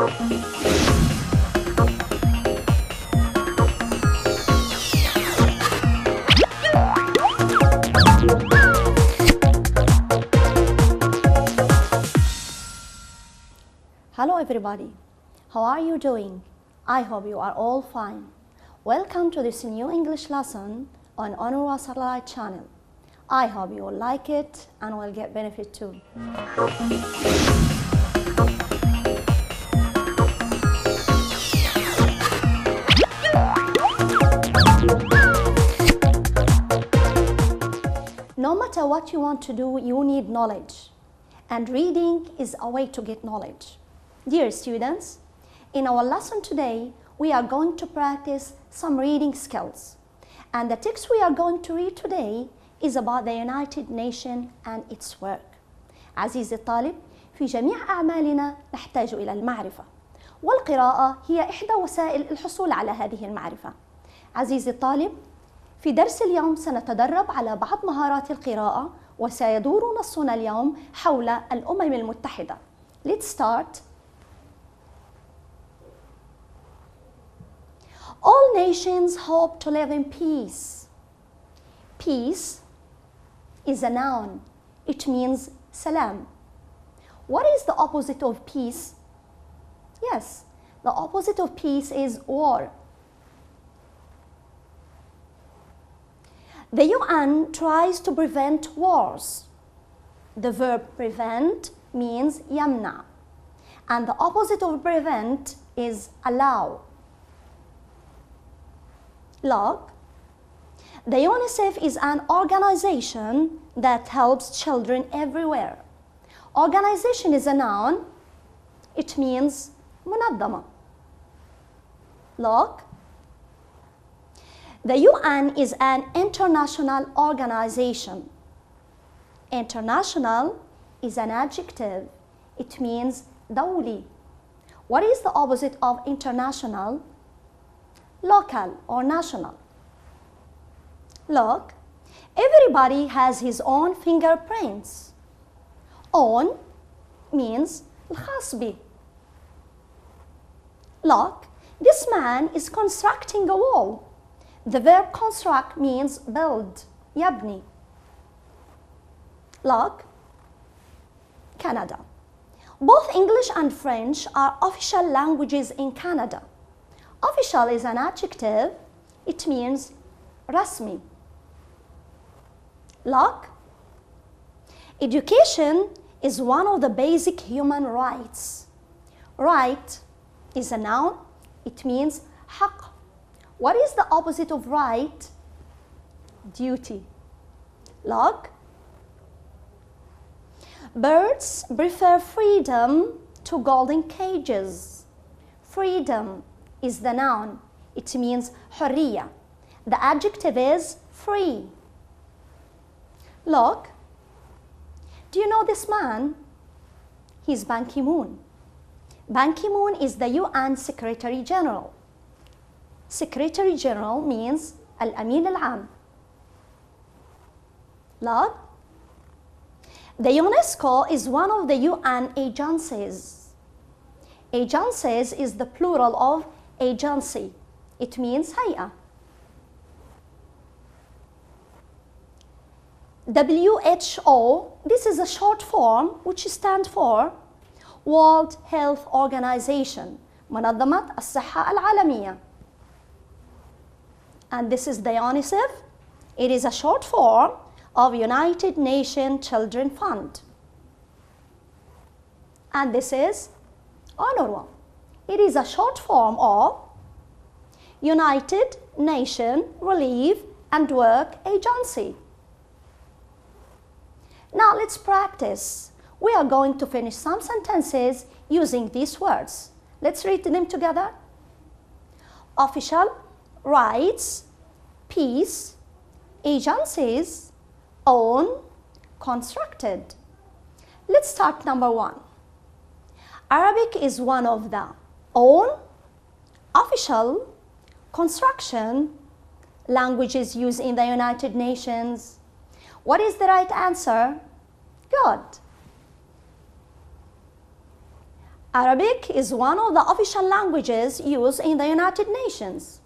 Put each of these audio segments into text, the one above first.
Hello everybody, how are you doing? I hope you are all fine. Welcome to this new English lesson on أونروا satellite channel. I hope you will like it and will get benefit too. No matter what you want to do, you need knowledge. And reading is a way to get knowledge. Dear students, in our lesson today, we are going to practice some reading skills. And the text we are going to read today is about the United Nations and its work. عزيزي الطالب، في جميع أعمالنا نحتاج إلى المعرفة. والقراءة هي إحدى وسائل الحصول على هذه المعرفة. عزيزي الطالب، في درس اليوم سنتدرب على بعض مهارات القراءة وسيدور نصنا اليوم حول الأمم المتحدة. Let's start. All nations hope to live in peace. Peace is a noun. It means salam. What is the opposite of peace? Yes, the opposite of peace is war. The UN tries to prevent wars. The verb prevent means يمنع. And the opposite of prevent is allow. Look, the UNICEF is an organization that helps children everywhere. Organization is a noun. It means منظمة. Look, the UN is an international organization. International is an adjective. It means دولي. What is the opposite of international? Local or national. Look, everybody has his own fingerprints. Own means الخاص بي. Look, this man is constructing a wall. The verb construct means build, يبني. Look, Canada. Both English and French are official languages in Canada. Official is an adjective. It means رسمي. Look, education is one of the basic human rights. Right is a noun. It means حق. What is the opposite of right? Duty. Look, birds prefer freedom to golden cages. Freedom is the noun. It means حرية. The adjective is free. Look, do you know this man? He's Ban Ki-moon. Ban Ki-moon is the UN Secretary General. Secretary General means الأمين العام. Look, the UNESCO is one of the UN agencies. Agencies is the plural of agency. It means هيئة. WHO, this is a short form which stands for World Health Organization, منظمة الصحة العالمية. And this is the UNICEF. It is a short form of United Nations Children Fund. And this is أونروا. It is a short form of United Nations Relief and Work Agency. Now let's practice. We are going to finish some sentences using these words. Let's read them together. Official, rights, peace, agencies, own, constructed. Let's start number one. Arabic is one of the own, official, construction, languages used in the United Nations. What is the right answer? Good. Arabic is one of the official languages used in the United Nations.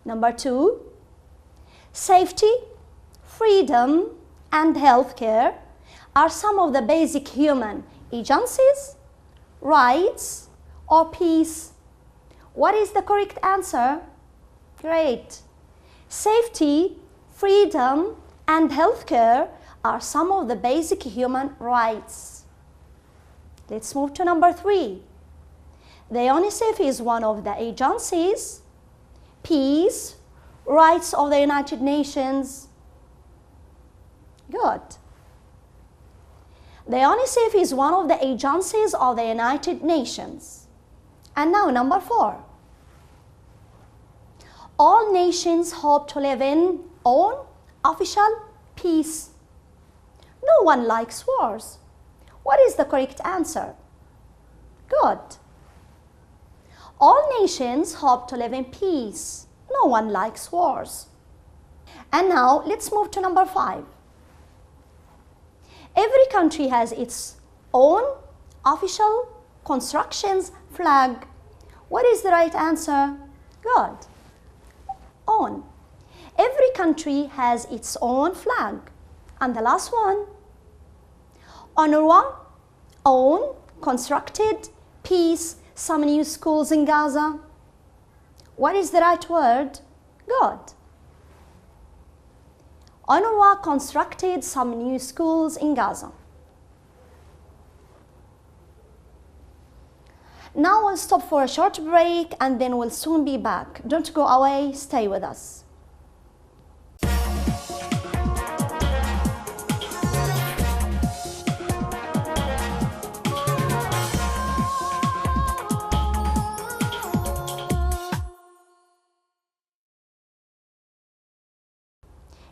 Number 2, safety, freedom, and healthcare are some of the basic human agencies, rights, or peace. What is the correct answer? Great. Safety, freedom, and healthcare are some of the basic human rights. Let's move to number 3. The UNICEF is one of the agencies, peace, rights of the United Nations. Good. The UNICEF is one of the agencies of the United Nations. And now number 4. All nations hope to live in own official peace. No one likes wars. What is the correct answer? Good. All nations hope to live in peace. No one likes wars. And now let's move to number 5. Every country has its own official constructions flag. What is the right answer? Good. Own. Every country has its own flag. And the last one. UNRWA, own, constructed, peace, some new schools in Gaza. What is the right word? Good. UNRWA constructed some new schools in Gaza. Now we'll stop for a short break and then we'll soon be back. Don't go away, stay with us.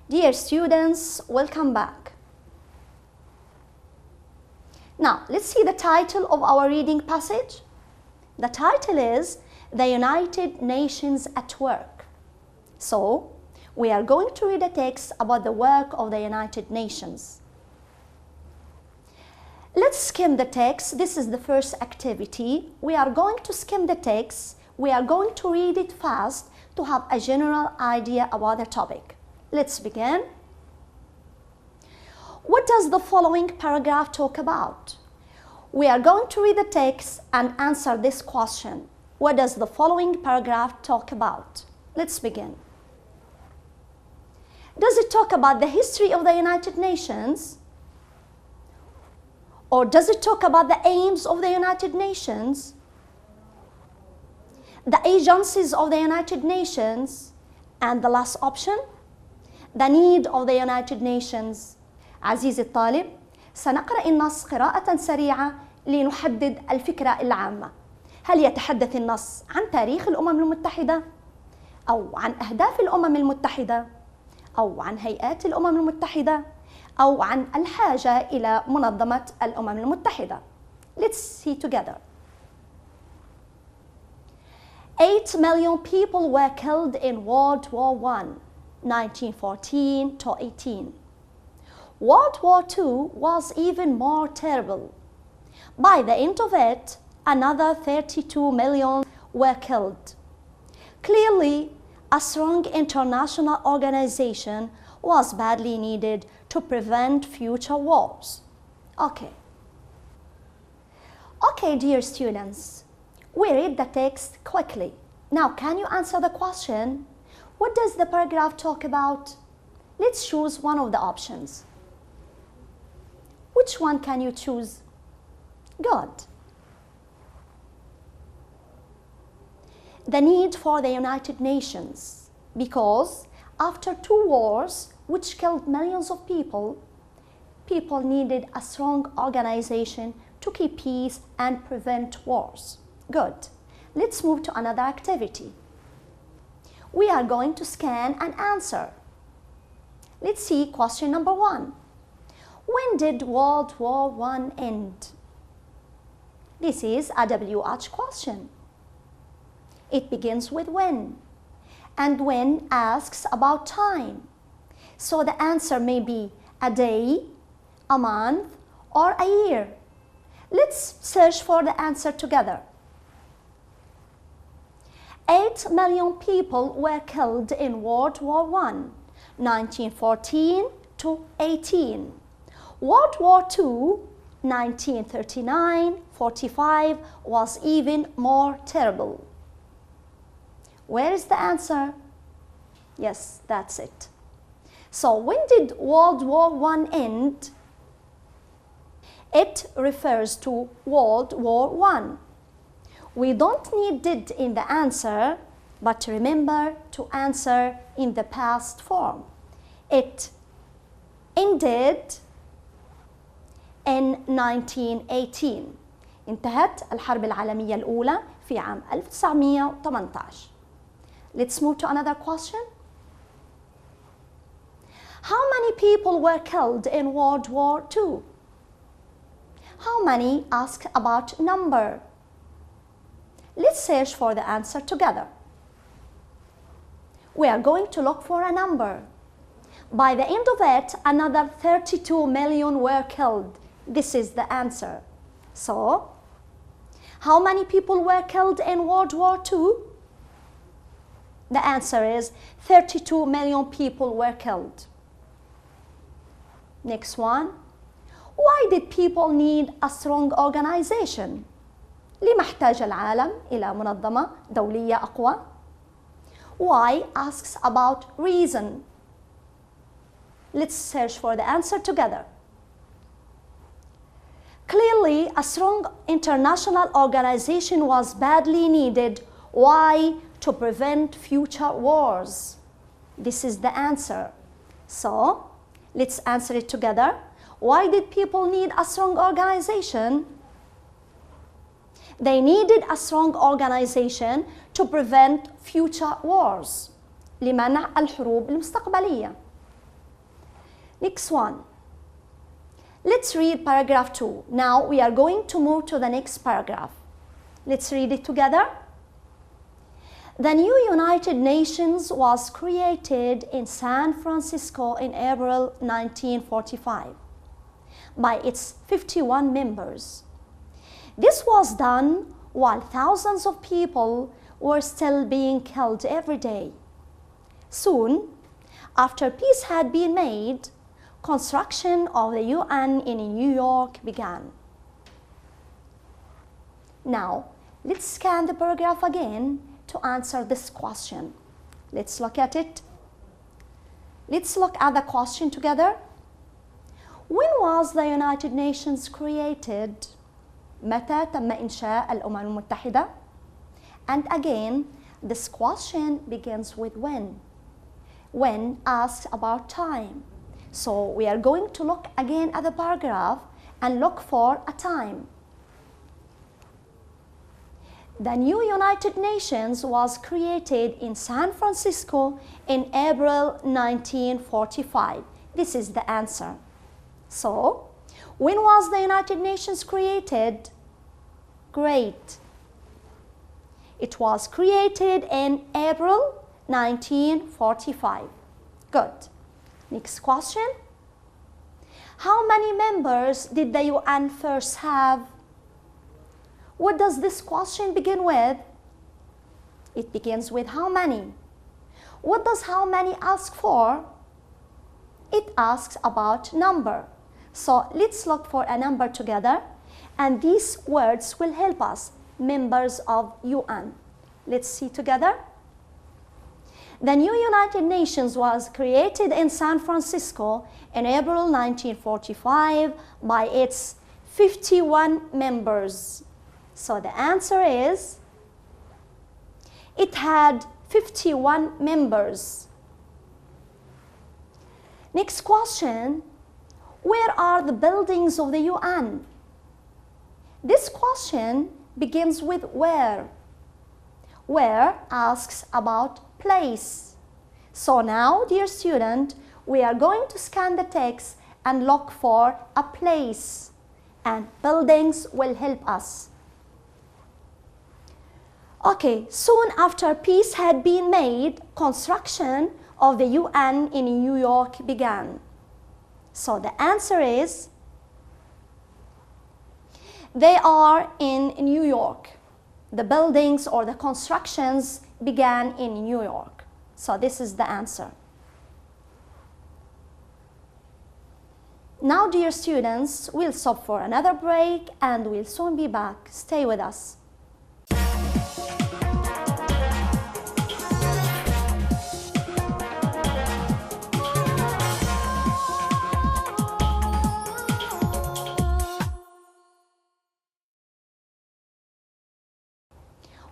Dear students, welcome back. Now, let's see the title of our reading passage. The title is The United Nations at Work. So, we are going to read a text about the work of the United Nations. Let's skim the text. This is the first activity. We are going to skim the text. We are going to read it fast to have a general idea about the topic. Let's begin. What does the following paragraph talk about? We are going to read the text and answer this question. What does the following paragraph talk about? Let's begin. Does it talk about the history of the United Nations? Or does it talk about the aims of the United Nations? The agencies of the United Nations? And the last option? The need of the United Nations. عزيزي الطالب، سنقرأ النص قراءة سريعة لنحدد الفكرة العامة. هل يتحدث النص عن تاريخ الأمم المتحدة؟ أو عن أهداف الأمم المتحدة؟ أو عن هيئات الأمم المتحدة؟ أو عن الحاجة إلى منظمة الأمم المتحدة؟ Let's see together. 8 million people were killed in World War I. 1914 to 18. World War II was even more terrible. By the end of it, another 32 million were killed. Clearly, a strong international organization was badly needed to prevent future wars. Okay, dear students, we read the text quickly. Now, can you answer the question? What does the paragraph talk about? Let's choose one of the options. Which one can you choose? Good. The need for the United Nations, because after 2 wars which killed millions of people, people needed a strong organization to keep peace and prevent wars. Good. Let's move to another activity. We are going to scan and answer. Let's see question number 1. When did World War I end? This is a WH question. It begins with when, and when asks about time. So the answer may be a day, a month, or a year. Let's search for the answer together. 8 million people were killed in World War I, 1914 to 18. World War II, 1939-45 was even more terrible. Where is the answer? Yes, that's it. So when did World War I end? It refers to World War I. We don't need did in the answer, but remember to answer in the past form. It ended in 1918. انتهت الحرب العالمية الأولى في عام 1918. Let's move to another question. How many people were killed in World War II? How many? Ask about number. Let's search for the answer together. We are going to look for a number. By the end of it, another 32 million were killed. This is the answer. So, how many people were killed in World War II? The answer is 32 million people were killed. Next one. Why did people need a strong organization? لما احتاج العالم إلى منظمة دولية أقوى؟ Why asks about reason. Let's search for the answer together. Clearly, a strong international organization was badly needed. Why? To prevent future wars. This is the answer. So, let's answer it together. Why did people need a strong organization? They needed a strong organization to prevent future wars. لمنع الحروب المستقبلية. Next one. Let's read paragraph 2. Now we are going to move to the next paragraph. Let's read it together. The new United Nations was created in San Francisco in April 1945 by its 51 members. This was done while thousands of people were still being killed every day. Soon, after peace had been made, construction of the UN in New York began. Now, let's scan the paragraph again to answer this question. Let's look at it. Let's look at the question together. When was the United Nations created? متى تم إنشاء الأمم المتحدة? And again, this question begins with when. When asks about time. So we are going to look again at the paragraph and look for a time. The new United Nations was created in San Francisco in April 1945. This is the answer. So, when was the United Nations created? Great. It was created in April 1945. Good. Next question. How many members did the UN first have? What does this question begin with? It begins with how many. What does how many ask for? It asks about number. So let's look for a number together, and these words will help us, members of UN. Let's see together. The new United Nations was created in San Francisco in April 1945 by its 51 members. So the answer is, it had 51 members. Next question, where are the buildings of the UN? This question begins with where. Where asks about place. So now, dear student, we are going to scan the text and look for a place, and buildings will help us. Okay, soon after peace had been made, construction of the UN in New York began. So the answer is, They are in New York. The buildings or the constructions began in New York. So this is the answer. Now, dear students, we'll stop for another break and we'll soon be back. Stay with us.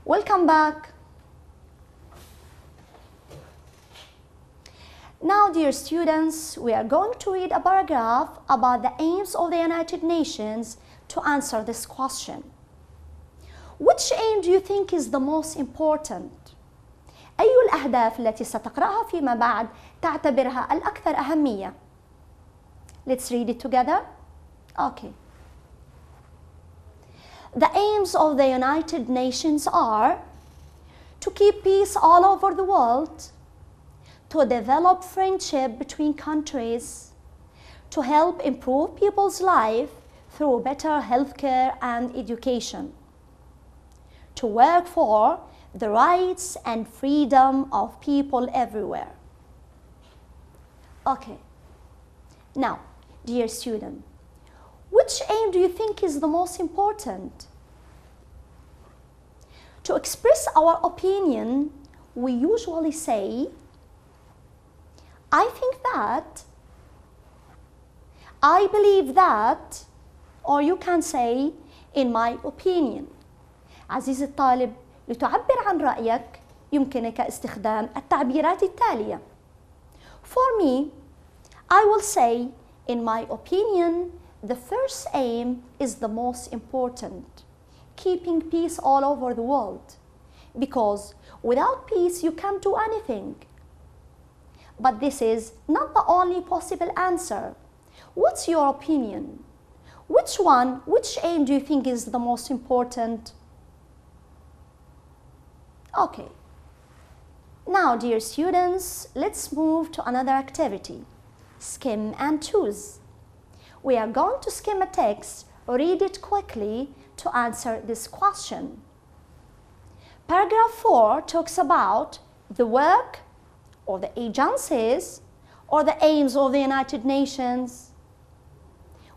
Welcome back. Now, dear students, we are going to read a paragraph about the aims of the United Nations to answer this question. Which aim do you think is the most important? أي الأهداف التي ستقرأها فيما بعد تعتبرها الأكثر أهمية؟ Let's read it together. Okay. The aims of the United Nations are to keep peace all over the world, to develop friendship between countries, to help improve people's life through better healthcare and education, to work for the rights and freedom of people everywhere. Okay. Now, dear student, which aim do you think is the most important? To express our opinion, we usually say, I think that, I believe that, or you can say, in my opinion. عزيزي الطالب، لتعبر عن رأيك يمكنك استخدام التعبيرات التالية. For me, I will say, in my opinion, the first aim is the most important, keeping peace all over the world, because without peace you can't do anything. But this is not the only possible answer. What's your opinion? Which aim do you think is the most important? Okay. Now, dear students, let's move to another activity. Skim and choose. We are going to skim a text, read it quickly to answer this question. Paragraph 4 talks about the work or the agencies or the aims of the United Nations.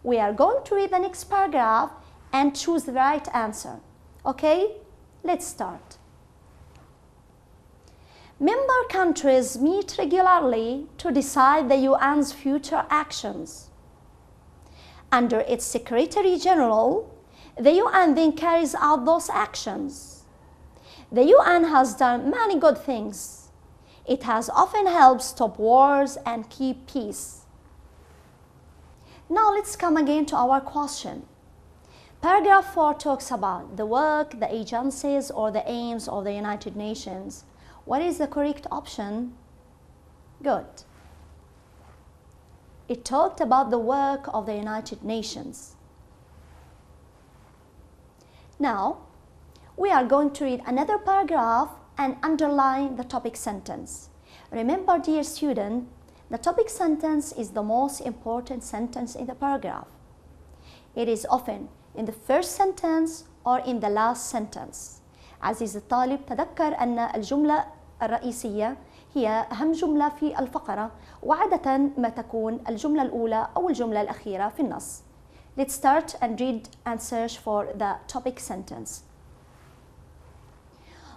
We are going to read the next paragraph and choose the right answer. Okay, let's start. Member countries meet regularly to decide the UN's future actions. Under its Secretary General, the UN then carries out those actions. The UN has done many good things. It has often helped stop wars and keep peace. Now let's come again to our question. Paragraph 4 talks about the work, the agencies, or the aims of the United Nations. What is the correct option? Good. It talked about the work of the United Nations. Now, we are going to read another paragraph and underline the topic sentence. Remember, dear student, the topic sentence is the most important sentence in the paragraph. It is often in the first sentence or in the last sentence. عزيزي الطالب، تذكر أن الجملة الرئيسية هي أهم جملة في الفقرة، وعادة ما تكون الجملة الأولى أو الجملة الأخيرة في النص. Let's start and read and search for the topic sentence.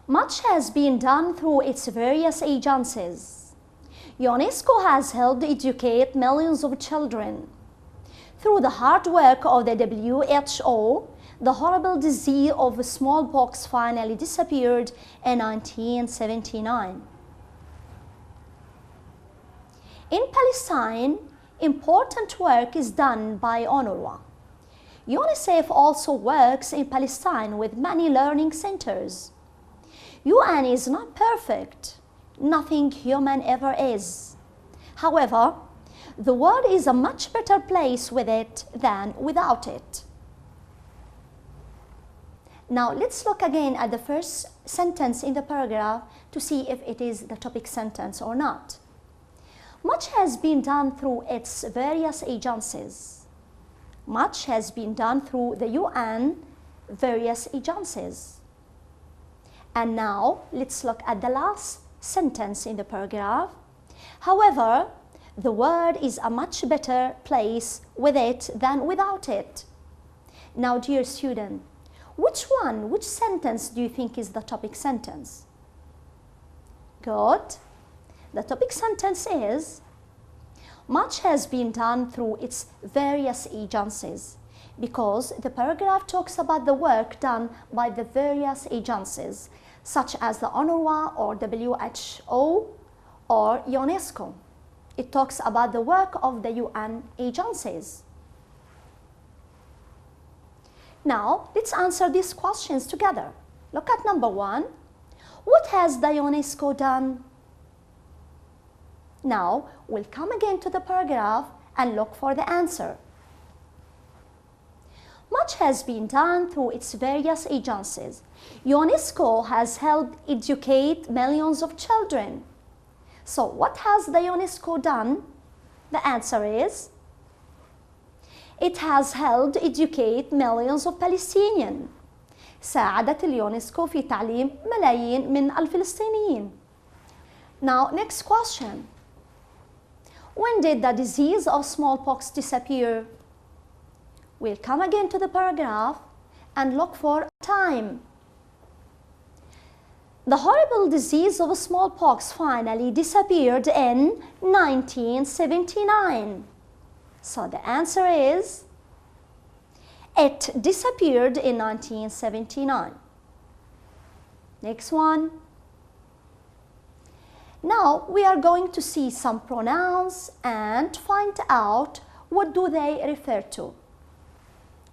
Much has been done through its various agencies. UNESCO has helped educate millions of children. Through the hard work of the WHO, the horrible disease of smallpox finally disappeared in 1979. In Palestine, important work is done by UNRWA. UNICEF also works in Palestine with many learning centers. UN is not perfect. Nothing human ever is. However, the world is a much better place with it than without it. Now let's look again at the first sentence in the paragraph to see if it is the topic sentence or not. Much has been done through its various agencies. Much has been done through the UN various agencies. And now let's look at the last sentence in the paragraph. However, the world is a much better place with it than without it. Now, dear student, which sentence do you think is the topic sentence? Good. The topic sentence is, much has been done through its various agencies, because the paragraph talks about the work done by the various agencies, such as the UNRWA or WHO or UNESCO. It talks about the work of the UN agencies. Now, let's answer these questions together. Look at number 1. What has the UNESCO done? Now, we'll come again to the paragraph and look for the answer. Much has been done through its various agencies. UNESCO has helped educate millions of children. So, what has the UNESCO done? The answer is, it has helped educate millions of Palestinians. ساعدت اليونسكو في تعليم ملايين من الفلسطينيين. Now, next question. When did the disease of smallpox disappear? We'll come again to the paragraph and look for time. The horrible disease of smallpox finally disappeared in 1979. So the answer is, it disappeared in 1979. Next one. Now we are going to see some pronouns and find out what do they refer to.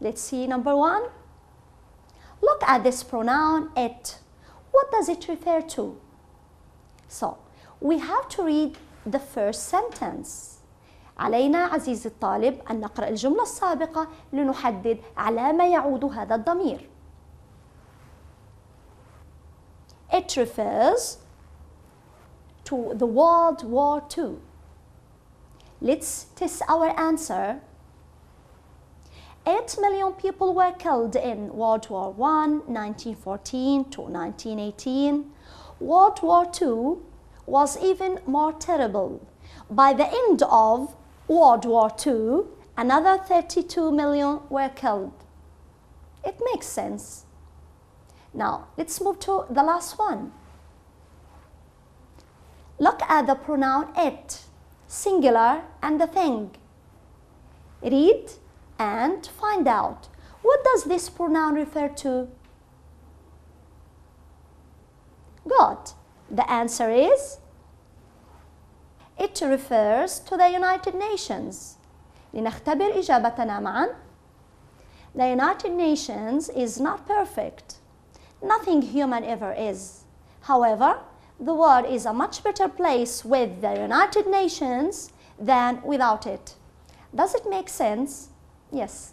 Let's see number 1. Look at this pronoun it. What does it refer to? So we have to read the first sentence. علينا عزيزي الطالب أن نقرأ الجملة السابقة لنحدد على ما يعود هذا الضمير. It refers to the World War II. Let's test our answer. 8 million people were killed in World War I, 1914 to 1918. World War II was even more terrible. By the end of World War II, another 32 million were killed. It makes sense. Now, let's move to the last one. Look at the pronoun it, singular, and the thing. Read and find out. What does this pronoun refer to? Good. The answer is, it refers to the United Nations. لنختبر إجابتنا معا. The United Nations is not perfect. Nothing human ever is. However, the world is a much better place with the United Nations than without it. Does it make sense? Yes.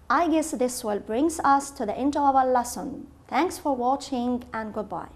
I guess this will bring us to the end of our lesson. Thanks for watching and goodbye.